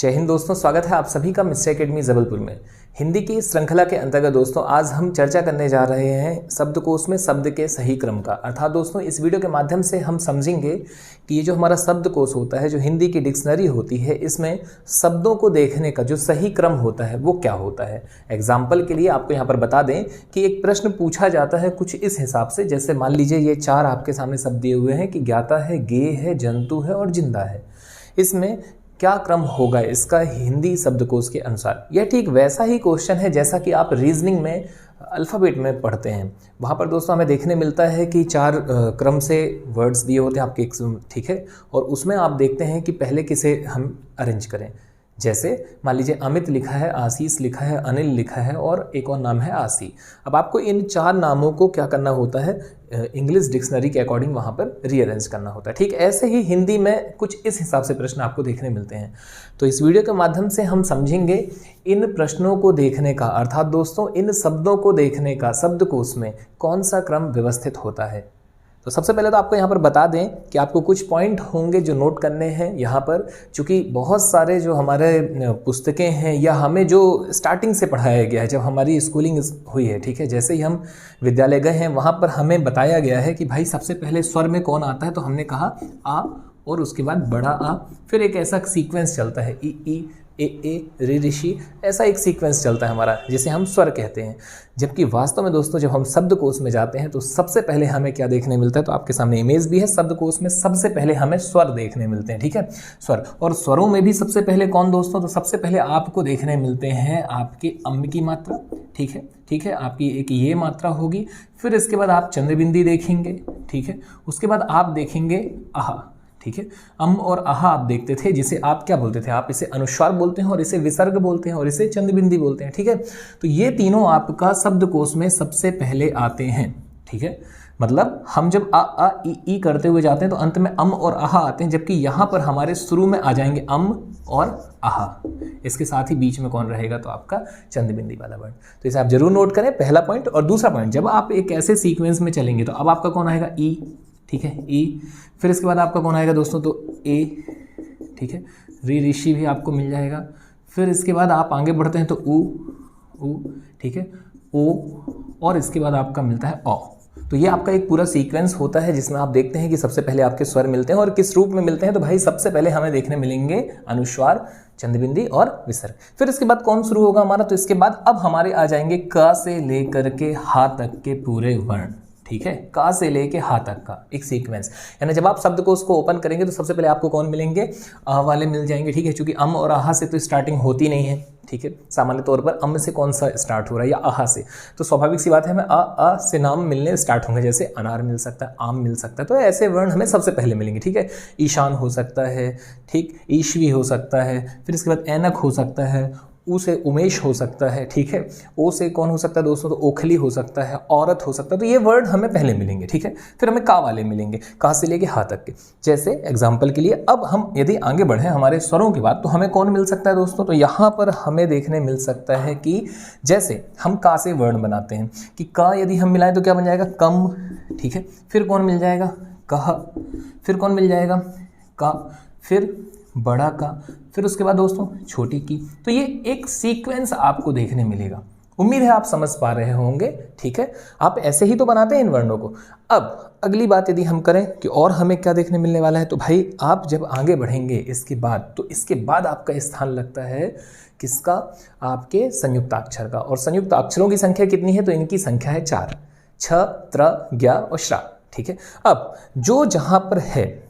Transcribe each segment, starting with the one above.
जय हिंद दोस्तों, स्वागत है आप सभी का मिस्टर एकेडमी जबलपुर में। हिंदी की श्रृंखला के अंतर्गत दोस्तों आज हम चर्चा करने जा रहे हैं शब्दकोश में शब्द के सही क्रम का। अर्थात दोस्तों इस वीडियो के माध्यम से हम समझेंगे कि ये जो हमारा शब्दकोश होता है, जो हिंदी की डिक्शनरी होती है, इसमें शब्दों को देखने का जो सही क्रम होता है वो क्या होता है। एग्जाम्पल के लिए आपको यहाँ पर बता दें कि एक प्रश्न पूछा जाता है कुछ इस हिसाब से, जैसे मान लीजिए ये चार आपके सामने शब्द दिए हुए हैं कि ज्ञाता है, गेय है, जंतु है और जिंदा है। इसमें क्या क्रम होगा इसका हिंदी शब्दकोश के अनुसार। यह ठीक वैसा ही क्वेश्चन है जैसा कि आप रीजनिंग में अल्फ़ाबेट में पढ़ते हैं। वहाँ पर दोस्तों हमें देखने मिलता है कि चार क्रम से वर्ड्स दिए होते हैं आपके, ठीक है, और उसमें आप देखते हैं कि पहले किसे हम अरेंज करें। जैसे मान लीजिए अमित लिखा है, आशीष लिखा है, अनिल लिखा है और एक और नाम है आसी। अब आपको इन चार नामों को क्या करना होता है, इंग्लिश डिक्शनरी के अकॉर्डिंग वहाँ पर रीअरेंज करना होता है। ठीक ऐसे ही हिंदी में कुछ इस हिसाब से प्रश्न आपको देखने मिलते हैं। तो इस वीडियो के माध्यम से हम समझेंगे इन प्रश्नों को देखने का, अर्थात दोस्तों इन शब्दों को देखने का शब्दकोश में कौन सा क्रम व्यवस्थित होता है। तो सबसे पहले तो आपको यहाँ पर बता दें कि आपको कुछ पॉइंट होंगे जो नोट करने हैं यहाँ पर, चूँकि बहुत सारे जो हमारे पुस्तकें हैं या हमें जो स्टार्टिंग से पढ़ाया गया है, जब हमारी स्कूलिंग हुई है, ठीक है, जैसे ही हम विद्यालय गए हैं वहाँ पर हमें बताया गया है कि भाई सबसे पहले स्वर में कौन आता है, तो हमने कहा आ और उसके बाद बड़ा आ, फिर एक ऐसा सीक्वेंस चलता है ई ए रे ऋषि, ऐसा एक सीक्वेंस चलता है हमारा जिसे हम स्वर कहते हैं। जबकि वास्तव में दोस्तों जब हम शब्दकोश में जाते हैं तो सबसे पहले हमें क्या देखने मिलता है, तो आपके सामने इमेज भी है। शब्दकोश में सबसे पहले हमें स्वर देखने मिलते हैं, ठीक है, स्वर। और स्वरों में भी सबसे पहले कौन दोस्तों, तो सबसे पहले आपको देखने मिलते हैं आपके अम्ब की मात्रा, ठीक है, आपकी एक ये मात्रा होगी। फिर इसके बाद आप चंद्रबिंदी देखेंगे, ठीक है, उसके बाद आप देखेंगे आहा, ठीक है। अम और आहा आप देखते थे, जिसे आप क्या बोलते थे, आप इसे अनुस्वार बोलते हैं और इसे विसर्ग बोलते हैं और इसे चंद्रबिंदी बोलते हैं, ठीक है। तो ये तीनों आपका शब्दकोश में सबसे पहले आते हैं, ठीक है। मतलब हम जब आ ई करते हुए जाते हैं तो अंत में अम और आहा आते हैं, जबकि यहाँ पर हमारे शुरू में आ जाएंगे अम और आहा। इसके साथ ही बीच में कौन रहेगा, तो आपका चंद्रबिंदी वाला वर्ड। तो इसे आप जरूर नोट करें, पहला पॉइंट। और दूसरा पॉइंट, जब आप एक ऐसे सीक्वेंस में चलेंगे तो अब आपका कौन आएगा, ई, ठीक है, ई। फिर इसके बाद आपका कौन आएगा दोस्तों, तो ए, ठीक है, री ऋषि भी आपको मिल जाएगा। फिर इसके बाद आप आगे बढ़ते हैं तो ऊ, ठीक है, ओ, और इसके बाद आपका मिलता है औ। तो ये आपका एक पूरा सीक्वेंस होता है जिसमें आप देखते हैं कि सबसे पहले आपके स्वर मिलते हैं और किस रूप में मिलते हैं। तो भाई सबसे पहले हमें देखने मिलेंगे अनुस्वार, चंद्रबिंदी और विसर्ग। फिर इसके बाद कौन शुरू होगा हमारा, तो इसके बाद अब हमारे आ जाएंगे क से लेकर के हा तक के पूरे वर्ण, ठीक है, का से लेके हा तक का एक सीक्वेंस। यानी जब आप शब्दकोश को ओपन करेंगे तो सबसे पहले आपको कौन मिलेंगे, आ वाले मिल जाएंगे, ठीक है, क्योंकि अम और आहा से तो स्टार्टिंग होती नहीं है, ठीक है। सामान्य तौर पर अम से कौन सा स्टार्ट हो रहा है या आहा से, तो स्वाभाविक सी बात है हमें आ से नाम मिलने स्टार्ट होंगे। जैसे अनार मिल सकता है, आम मिल सकता है, तो ऐसे वर्ण हमें सबसे पहले मिलेंगे, ठीक है। ईशान हो सकता है, ठीक, ईश्वी हो सकता है, फिर इसके बाद ऐनक हो सकता है, ऊ से उमेश हो सकता है, ठीक है, ओ से कौन हो सकता है दोस्तों, तो ओखली हो सकता है, औरत हो सकता है। तो ये वर्ड हमें पहले मिलेंगे, ठीक है। फिर हमें का वाले मिलेंगे, का से लेके हा तक के। जैसे एग्जाम्पल के लिए अब हम यदि आगे बढ़े हमारे स्वरों की बात, तो हमें कौन मिल सकता है दोस्तों, तो यहाँ पर हमें देखने मिल सकता है कि जैसे हम का से वर्ड बनाते हैं कि का यदि हम मिलाएं तो क्या बन जाएगा, कम, ठीक है। फिर कौन मिल जाएगा, कह। फिर कौन मिल जाएगा, का। फिर बड़ा का। फिर उसके बाद दोस्तों छोटी की। तो ये एक सीक्वेंस आपको देखने मिलेगा। उम्मीद है आप समझ पा रहे होंगे, ठीक है। आप ऐसे ही तो बनाते हैं इन वर्णों को। अब अगली बात यदि हम करें कि और हमें क्या देखने मिलने वाला है, तो भाई आप जब आगे बढ़ेंगे इसके बाद, तो इसके बाद आपका स्थान लगता है किसका, आपके संयुक्ताक्षर का। और संयुक्त अक्षरों की संख्या कितनी है, तो इनकी संख्या है 4, छ, त्र, ज्ञ और श्रा, ठीक है। अब जो जहां पर है,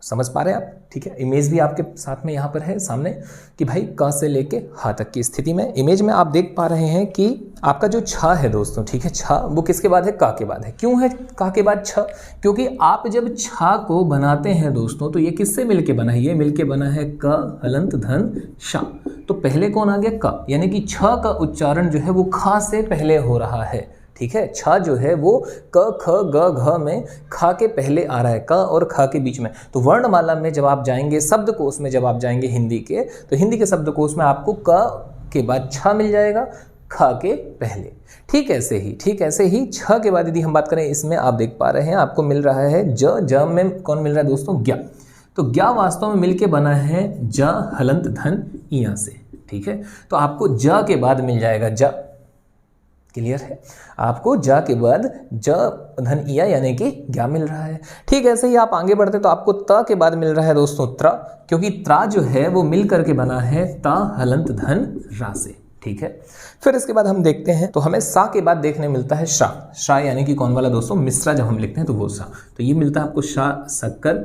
समझ पा रहे हैं आप, ठीक है। इमेज भी आपके साथ में यहाँ पर है सामने कि भाई क से लेके हा तक की स्थिति में इमेज में आप देख पा रहे हैं कि आपका जो छ है दोस्तों, ठीक है, छ वो किसके बाद है, का के बाद है। क्यों है का के बाद छ, क्योंकि आप जब छ को बनाते हैं दोस्तों तो ये किससे मिलके बना है, ये मिलके बना है क हलंत धन शा। तो पहले कौन आ गया, क, यानी कि छ का उच्चारण जो है वो खा से पहले हो रहा है, ठीक है। छ जो है वो क ख ग घ में खा के पहले आ रहा है, क और खा के बीच में। तो वर्णमाला में जब आप जाएंगे, शब्दकोश में जब आप जाएंगे हिंदी के, तो हिंदी के शब्दकोश में आपको क के बाद छ मिल जाएगा, ख के पहले। ठीक ऐसे ही छ के बाद यदि हम बात करें, इसमें आप देख पा रहे हैं आपको मिल रहा है ज में कौन मिल रहा है दोस्तों, ज्ञ। तो ज्ञा वास्तव में मिलके बना है ज हलंत धन इया से, ठीक है। तो आपको ज के बाद मिल जाएगा ज, क्लियर है, आपको ज के बाद ज धन इया यानी कि ज्ञा मिल रहा है। ठीक है, ऐसे ही आप आगे बढ़ते तो आपको त के बाद मिल रहा है दोस्तों त्र, क्योंकि त्रा जो है वो मिल करके बना है ता हलंत धन रा से, ठीक है। फिर इसके बाद हम देखते हैं तो हमें सा के बाद देखने मिलता है शा, शा यानी कि कौन वाला दोस्तों, मिश्रा जब हम लिखते हैं तो वो सा, तो ये मिलता है आपको शा शक्कर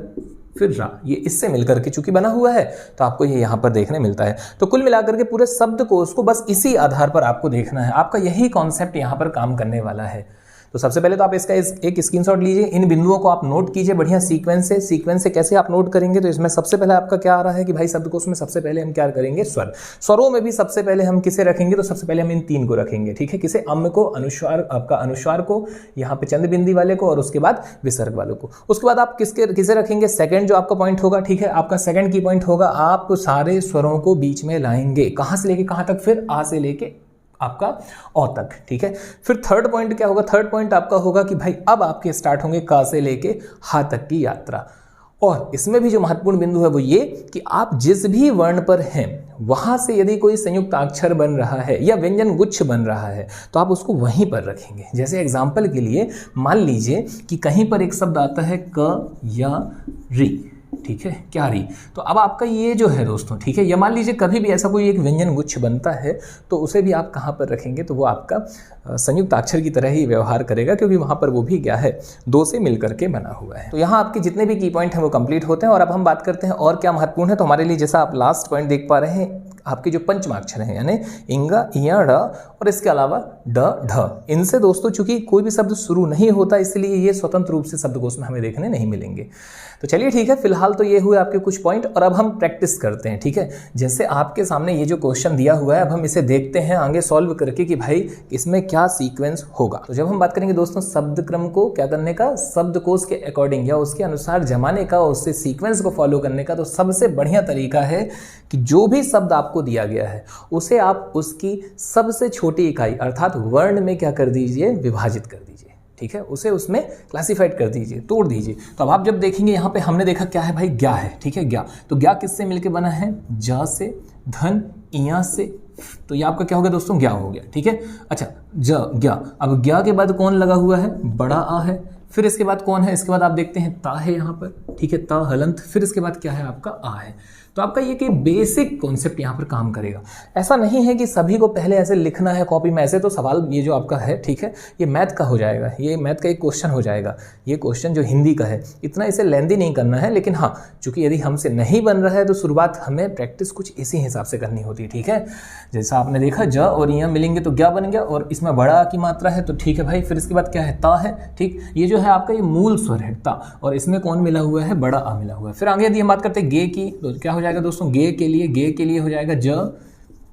फिर रा, ये इससे मिलकर के चूंकि बना हुआ है तो आपको ये यहाँ पर देखने मिलता है। तो कुल मिलाकर के पूरे शब्द को उसको बस इसी आधार पर आपको देखना है, आपका यही कॉन्सेप्ट यहाँ पर काम करने वाला है। तो सबसे पहले तो आप इसका एक स्क्रीनशॉट लीजिए, इन बिंदुओं को आप नोट कीजिए बढ़िया सीक्वेंस से कैसे आप नोट करेंगे। तो इसमें सबसे पहले आपका क्या आ रहा है कि भाई शब्दकोश में सबसे पहले हम क्या करेंगे, स्वर, स्वरों में भी सबसे पहले हम किसे रखेंगे, तो सबसे पहले हम इन 3 को रखेंगे, ठीक है। किसे, अम को, अनुस्वार, आपका अनुस्वार को, यहाँ पे चंद बिंदी वाले को, और उसके बाद विसर्ग वालों को। उसके बाद आप किसे रखेंगे, सेकंड जो आपका पॉइंट होगा, ठीक है, आपका सेकंड की पॉइंट होगा, आप सारे स्वरों को बीच में लाएंगे, कहाँ से लेके कहाँ तक, फिर आ से लेके आपका औ तक, ठीक है। फिर थर्ड पॉइंट क्या होगा, थर्ड पॉइंट आपका होगा कि भाई अब आपके स्टार्ट होंगे का से लेके हा तक की यात्रा। और इसमें भी जो महत्वपूर्ण बिंदु है वो ये कि आप जिस भी वर्ण पर हैं वहां से यदि कोई संयुक्त अक्षर बन रहा है या व्यंजन गुच्छ बन रहा है तो आप उसको वहीं पर रखेंगे। जैसे एग्जाम्पल के लिए मान लीजिए कि कहीं पर एक शब्द आता है क या री, ठीक है, क्या री, तो अब आपका ये जो है दोस्तों, ठीक है, या मान लीजिए कभी भी ऐसा कोई एक व्यंजन गुच्छ बनता है तो उसे भी आप कहाँ पर रखेंगे, तो वो आपका संयुक्त अक्षर की तरह ही व्यवहार करेगा, क्योंकि वहाँ पर वो भी क्या है, 2 से मिलकर के बना हुआ है। तो यहाँ आपके जितने भी की पॉइंट हैं वो कंप्लीट होते हैं। और अब हम बात करते हैं और क्या महत्वपूर्ण है। तो हमारे लिए जैसा आप लास्ट पॉइंट देख पा रहे हैं, आपके जो पंचमाक्षर हैं यानी इंगा, इया, ड और इसके अलावा ड, ढ, इनसे दोस्तों चूंकि कोई भी शब्द शुरू नहीं होता इसलिए ये स्वतंत्र रूप से शब्दकोश में हमें देखने नहीं मिलेंगे। तो चलिए ठीक है, फिलहाल तो ये हुए आपके कुछ पॉइंट और अब हम प्रैक्टिस करते हैं, ठीक है। जैसे आपके सामने ये जो क्वेश्चन दिया हुआ है अब हम इसे देखते हैं आगे सॉल्व करके कि भाई इसमें क्या सीक्वेंस होगा। तो जब हम बात करेंगे दोस्तों शब्द क्रम को क्या करने का, शब्दकोश के अकॉर्डिंग या उसके अनुसार जमाने का, उससे सीक्वेंस को फॉलो करने का, तो सबसे बढ़िया तरीका है कि जो भी शब्द आपको दिया गया है उसे आप उसकी सबसे छोटी इकाई अर्थात वर्ण में क्या कर दीजिए, विभाजित कर दीजिए, ठीक है, उसे उसमें क्लासिफाइड कर दीजिए, तोड़ दीजिए। तो अब आप जब देखेंगे यहाँ पे हमने देखा क्या है भाई, ज्ञा है, ठीक है, ज्ञा, तो ज्ञा किससे मिलके बना है, ज से, धन, इया से, तो ये आपका क्या हो गया दोस्तों, ज्ञा हो गया, ठीक है। अच्छा, ज, ज्ञा, अब ज्ञा के बाद कौन लगा हुआ है, बड़ा आ है, फिर इसके बाद कौन है, इसके बाद आप देखते हैं ता है यहाँ पर, ठीक है, ता हलंत, फिर इसके बाद क्या है आपका आ है। तो आपका ये कि बेसिक कॉन्सेप्ट यहाँ पर काम करेगा। ऐसा नहीं है कि सभी को पहले ऐसे लिखना है कॉपी में, ऐसे तो सवाल ये जो आपका है, ठीक है, ये मैथ का हो जाएगा, ये मैथ का एक क्वेश्चन हो जाएगा, ये क्वेश्चन जो हिंदी का है, इतना इसे लेंदी नहीं करना है। लेकिन हाँ, चूंकि यदि हमसे नहीं बन रहा है तो शुरुआत हमें प्रैक्टिस कुछ इसी हिसाब से करनी होती है, ठीक है। जैसा आपने देखा ज और इया मिलेंगे तो क्या बन गया, और इसमें बड़ा की मात्रा है तो ठीक है भाई, फिर इसके बाद क्या है, ता है, ठीक, ये जो है आपका ये मूल स्वर है ता, और इसमें कौन मिला हुआ है, बड़ा आ मिला हुआ है। फिर आगे यदि हम बात करते हैं गे की, तो क्या हो जाएगा दोस्तों, गे के लिए हो जाएगा ज,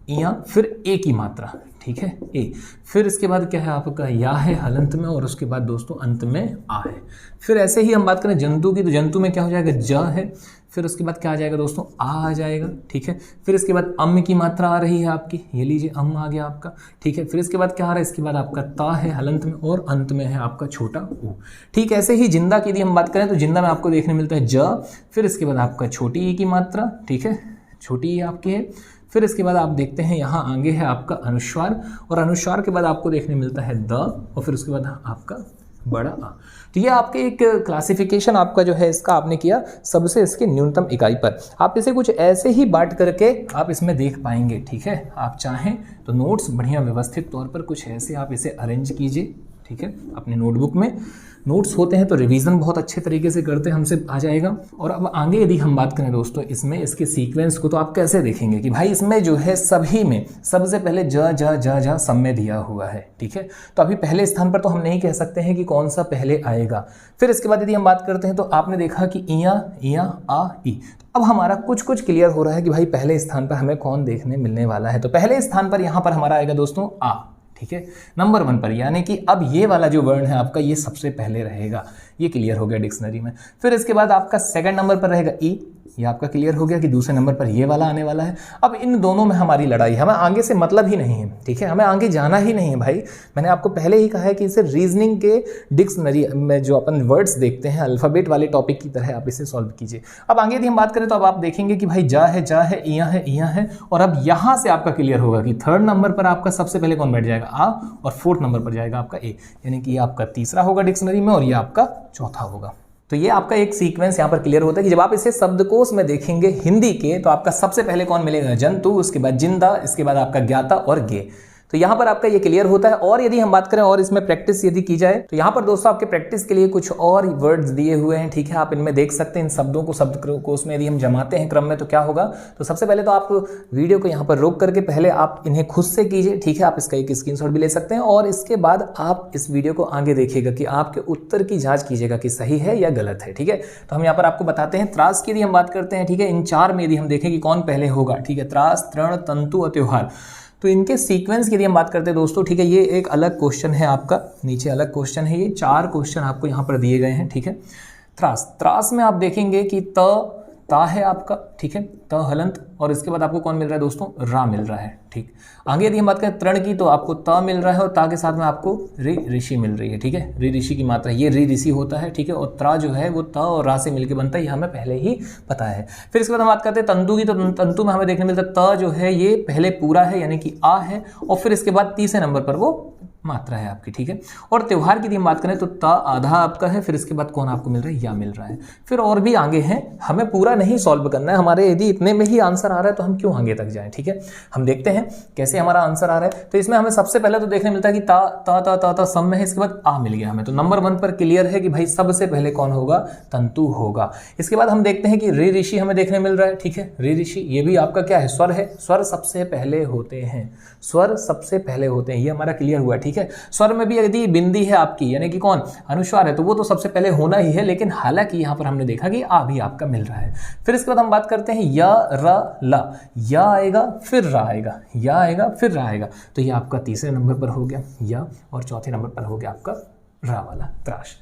इया, फिर ए की मात्रा, ठीक है, ए, फिर इसके बाद क्या है आपका या है हलंत में, और उसके बाद दोस्तों अंत में आ है। फिर ऐसे ही हम बात करें जंतु की, तो जंतु में क्या हो जाएगा, ज है, फिर उसके बाद क्या आ जाएगा दोस्तों, आ जाएगा, ठीक है। फिर इसके बाद अम की मात्रा आ रही है आपकी, ये लीजिए अम आ गया आपका, ठीक है। फिर इसके बाद क्या आ रहा है, इसके बाद आपका ता है हलंत में, और अंत में है आपका छोटा ऊ, ठीक। ऐसे ही जिंदा की यदि हम बात करें तो जिंदा में आपको देखने मिलता है ज, फिर इसके बाद आपका छोटी ई की मात्रा, ठीक है, छोटी ई आपकी है। फिर इसके बाद आप देखते हैं यहाँ आगे है आपका अनुस्वार, और अनुस्वार के बाद आपको देखने मिलता है द, और फिर उसके बाद आपका बड़ा आ। तो ये आपके एक क्लासिफिकेशन आपका जो है इसका आपने किया सबसे इसके न्यूनतम इकाई पर। आप इसे कुछ ऐसे ही बांट करके आप इसमें देख पाएंगे, ठीक है। आप चाहें तो नोट्स बढ़िया व्यवस्थित तौर पर कुछ ऐसे आप इसे अरेंज कीजिए, ठीक है, अपने नोटबुक में। नोट्स होते हैं तो रिवीजन बहुत अच्छे तरीके से करते हैं हमसे आ जाएगा। और अब आगे यदि हम बात करें दोस्तों इसमें इसके सीक्वेंस को, तो आप कैसे देखेंगे कि भाई इसमें जो है सभी में सबसे पहले ज ज ज ज सब में दिया हुआ है, ठीक है। तो अभी पहले स्थान पर तो हम नहीं कह सकते हैं कि कौन सा पहले आएगा। फिर इसके बाद यदि हम बात करते हैं तो आपने देखा कि इया, इया, आ, ई। अब हमारा कुछ कुछ क्लियर हो रहा है कि भाई पहले स्थान पर हमें कौन देखने मिलने वाला है। तो पहले स्थान पर यहाँ पर हमारा आएगा दोस्तों आ, ठीक है, नंबर 1 पर, यानी कि अब ये वाला जो वर्ण है आपका ये सबसे पहले रहेगा। ये क्लियर हो गया डिक्शनरी में। फिर इसके बाद आपका सेकंड नंबर पर रहेगा ई, ये आपका क्लियर हो गया कि दूसरे नंबर पर ये वाला आने वाला है। अब इन दोनों में हमारी लड़ाई, हमें आगे से मतलब ही नहीं है, ठीक है, हमें आगे जाना ही नहीं है भाई। मैंने आपको पहले ही कहा है कि इसे रीजनिंग के डिक्शनरी में जो अपन वर्ड्स देखते हैं अल्फ़ाबेट वाले टॉपिक की तरह आप इसे सॉल्व कीजिए। अब आगे यदि हम बात करें तो अब आप देखेंगे कि भाई जा है, इया है, और अब यहाँ से आपका क्लियर होगा कि थर्ड नंबर पर आपका सबसे पहले कौन बैठ जाएगा, आ, और फोर्थ नंबर पर जाएगा आपका ए, यानी कि ये आपका तीसरा होगा डिक्शनरी में और ये आपका चौथा होगा। तो ये आपका एक सीक्वेंस यहाँ पर क्लियर होता है कि जब आप इसे शब्दकोश में देखेंगे हिंदी के तो आपका सबसे पहले कौन मिलेगा, जंतु, उसके बाद जिंदा, इसके बाद आपका ज्ञाता और गे। तो यहाँ पर आपका ये क्लियर होता है। और यदि हम बात करें और इसमें प्रैक्टिस यदि की जाए तो यहाँ पर दोस्तों आपके प्रैक्टिस के लिए कुछ और वर्ड्स दिए हुए हैं, ठीक है, आप इनमें देख सकते हैं। इन शब्दों को शब्दकोश में यदि हम जमाते हैं क्रम में तो क्या होगा, तो सबसे पहले तो आप वीडियो को यहाँ पर रोक करके पहले आप इन्हें खुद से कीजिए, ठीक है, आप इसका एक स्क्रीनशॉट भी ले सकते हैं और इसके बाद आप इस वीडियो को आगे देखिएगा कि आपके उत्तर की जाँच कीजिएगा कि सही है या गलत है, ठीक है। तो हम यहाँ पर आपको बताते हैं त्रास की यदि हम बात करते हैं, ठीक है, इन चार में यदि हम देखें कि कौन पहले होगा, ठीक है, त्रास, तृण, तंतु और त्योहार, तो इनके सीक्वेंस की यदि हम बात करते हैं दोस्तों, ठीक है, ये एक अलग क्वेश्चन है आपका, नीचे अलग क्वेश्चन है, ये चार क्वेश्चन आपको यहाँ पर दिए गए हैं, ठीक है। त्रास में आप देखेंगे कि ता है आपका, ठीक है, त हलंत, और इसके बाद आपको कौन मिल रहा है दोस्तों, रा मिल रहा है, ठीक। आगे यदि हम बात करें तृण की तो आपको त मिल रहा है और ता के साथ में आपको रि ऋषि मिल रही है, ठीक है, रि ऋषि की मात्रा, ये रि ऋषि होता है, ठीक है, और त्रा जो है वो त और रा से मिलकर बनता है, ये हमें पहले ही पता है। फिर इसके बाद हम बात करते हैं तंतु की, तो तंतु में हमें देखने मिलता है त जो है ये पहले पूरा है यानी कि आ है, और फिर इसके बाद तीसरे नंबर पर वो मात्रा है आपकी, ठीक है। और त्योहार की यदि हम बात करें तो ता आधा आपका है, फिर इसके बाद कौन आपको मिल रहा है, या मिल रहा है। फिर और भी आगे हैं, हमें पूरा नहीं सॉल्व करना है, हमारे यदि इतने में ही आंसर आ रहा है तो हम क्यों आगे तक जाएं, ठीक है। हम देखते हैं कैसे हमारा आंसर आ रहा है। तो इसमें हमें सबसे पहले तो देखने मिलता है कि ता सब में है, इसके बाद आ मिल गया हमें, तो नंबर 1 पर क्लियर है कि भाई सबसे पहले कौन होगा, तंतु होगा। इसके बाद हम देखते हैं कि रि ऋषि हमें देखने मिल रहा है, ठीक है, रि ऋषि ये भी आपका क्या है, स्वर है, स्वर सबसे पहले होते हैं, स्वर सबसे पहले होते हैं, ये हमारा क्लियर हुआ, ठीक है। स्वर में भी यदि बिंदी है आपकी यानी कि कौन अनुस्वार है तो वो तो सबसे पहले होना ही है, लेकिन हालांकि यहाँ पर हमने देखा कि आ भी आपका मिल रहा है। फिर इसके बाद हम बात करते हैं या रा ला, या आएगा फिर रा आएगा, या आएगा फिर रा आएगा, तो ये आपका तीसरे नंबर पर हो गया या, और चौथे नंबर पर हो गया आपका रा वाला त्राश।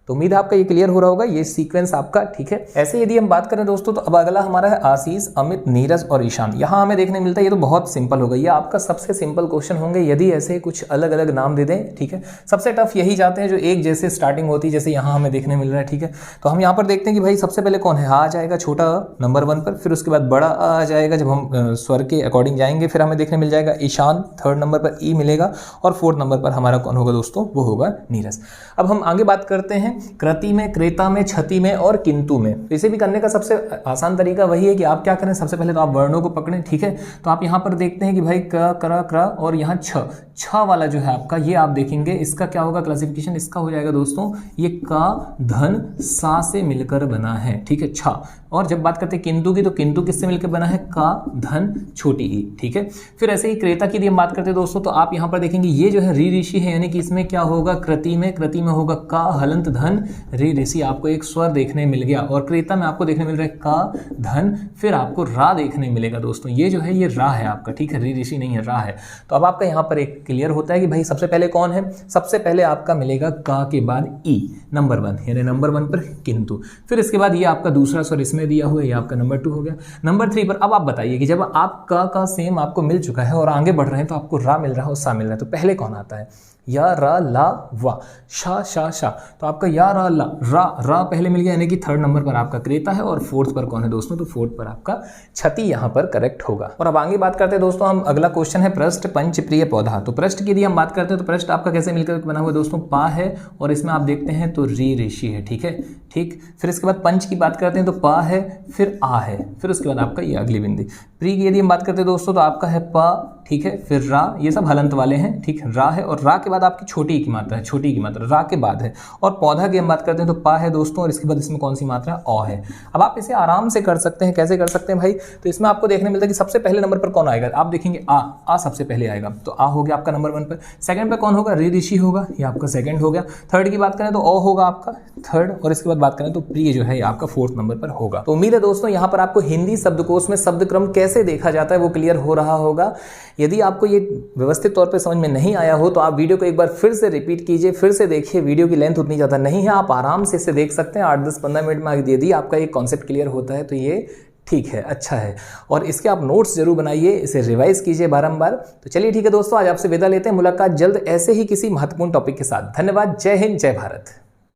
तो उम्मीद है आपका ये क्लियर हो रहा होगा, ये सीक्वेंस आपका, ठीक है। ऐसे यदि हम बात करें दोस्तों तो अब अगला हमारा है आशीष, अमित, नीरज और ईशान। यहाँ हमें देखने मिलता है, ये तो बहुत सिंपल होगा, ये आपका सबसे सिंपल क्वेश्चन होंगे यदि ऐसे कुछ अलग अलग नाम दे दें, ठीक है। सबसे टफ यही जाते हैं जो एक जैसे स्टार्टिंग होती है, जैसे यहाँ हमें देखने मिल रहा है, ठीक है। तो हम यहाँ पर देखते हैं कि भाई सबसे पहले कौन है, आ जाएगा छोटा नंबर 1 पर, फिर उसके बाद बड़ा आ जाएगा, जब हम स्वर के अकॉर्डिंग जाएंगे फिर हमें देखने मिल जाएगा ईशान, थर्ड नंबर पर ई मिलेगा, और फोर्थ नंबर पर हमारा कौन होगा दोस्तों, वो होगा नीरज। अब हम आगे बात करते हैं कृति में, क्रेता में, छति में और किंतु में। तो इसे भी करने का सबसे आसान तरीका वही है कि आप क्या करें, सबसे पहले तो आप वर्णों को पकड़ें, ठीक है। तो आप यहाँ पर देखते हैं कि भाई क, कर, क्र और यहाँ छ वाला जो है आपका, ये आप देखेंगे इसका क्या होगा क्लासिफिकेशन, इसका हो जाएगा दोस्तों ये का धन सा से मिलकर बना है, ठीक है, छा। और जब बात करते हैं किंतु की तो किंतु किससे मिलकर बना है, का धन छोटी ई, ठीक है। फिर ऐसे ही क्रेता की यदि हम बात करते हैं दोस्तों तो आप यहाँ पर देखेंगे ये जो है रि ऋषि है, यानी कि इसमें क्या होगा, कृति में होगा का हलंत धन रि ऋषि, आपको एक स्वर देखने मिल गया। और क्रेता में आपको देखने मिल रहा है का धन, फिर आपको रा देखने मिलेगा दोस्तों, ये जो है ये रा है आपका, ठीक है, रि ऋषि नहीं है, रा है। तो अब आपका यहाँ पर एक क्लियर होता है कि भाई सबसे पहले कौन है, सबसे पहले आपका मिलेगा का के बाद ई, नंबर 1 यानी नंबर 1 पर किंतु। फिर इसके बाद ये आपका दूसरा स्वर इसमें दिया हुआ है, ये आपका नंबर 2 हो गया। नंबर 3 पर अब आप बताइए कि जब आप का सेम आपको मिल चुका है और आगे बढ़ रहे हैं तो आपको रा मिल रहा है और सा मिल रहा है, तो पहले कौन आता है, या रा ला वा, शा शा शा। तो आपका या रा ला, रा पहले मिल गया, यानी कि थर्ड नंबर पर आपका क्रेता है, और फोर्थ पर कौन है दोस्तों, तो फोर्थ पर आपका छति यहाँ पर करेक्ट होगा। और अब आगे बात करते हैं दोस्तों हम, अगला क्वेश्चन है पृष्ठ पंच प्रिय पौधा। तो पृष्ठ की यदि हम बात करते हैं तो पृष्ठ आपका कैसे मिलकर बना हुआ दोस्तों, पा है और इसमें आप देखते हैं तो री ऋषि है, ठीक है, ठीक। फिर इसके बाद पंच की बात करते हैं तो पा है, फिर आ है, फिर उसके बाद आपका ये अगली बिंदी। प्री की यदि हम बात करते हैं दोस्तों तो आपका है पा, ठीक है, फिर रा, ये सब हलंत वाले हैं, ठीक है, रा है, और रा के बाद आपकी छोटी की मात्रा है, छोटी की मात्रा रा के बाद है। और पौधा की हम बात करते हैं तो पा है दोस्तों, और इसके बाद इसमें कौन सी मात्रा, औ है। अब आप इसे आराम से कर सकते हैं, कैसे कर सकते हैं भाई, तो इसमें आपको देखने मिलता है कि सबसे पहले नंबर पर कौन आएगा, आप देखेंगे आ सबसे पहले आएगा, तो आ हो गया आपका नंबर 1 पर। सेकंड पे कौन होगा, रि ऋषि होगा, ये आपका सेकंड हो गया। थर्ड की बात करें तो ओ होगा आपका थर्ड, और इसके बाद बात करें तो प्रिय जो है ये आपका फोर्थ नंबर पर होगा। तो उम्मीद है दोस्तों यहाँ पर आपको हिंदी शब्दकोश में शब्द क्रम कैसे देखा जाता है वो क्लियर हो रहा होगा। यदि आपको ये व्यवस्थित तौर पे समझ में नहीं आया हो तो आप वीडियो को एक बार फिर से रिपीट कीजिए, फिर से देखिए। वीडियो की लेंथ उतनी ज़्यादा नहीं है, आप आराम से इसे देख सकते हैं। 8-10-15 मिनट में यदि आपका एक कॉन्सेप्ट क्लियर होता है तो ये ठीक है, अच्छा है। और इसके आप नोट्स जरूर बनाइए, इसे रिवाइज कीजिए बारंबार। तो चलिए ठीक है दोस्तों, आज आपसे विदा लेते हैं। मुलाकात जल्द ऐसे ही किसी महत्वपूर्ण टॉपिक के साथ। धन्यवाद। जय हिंद, जय भारत।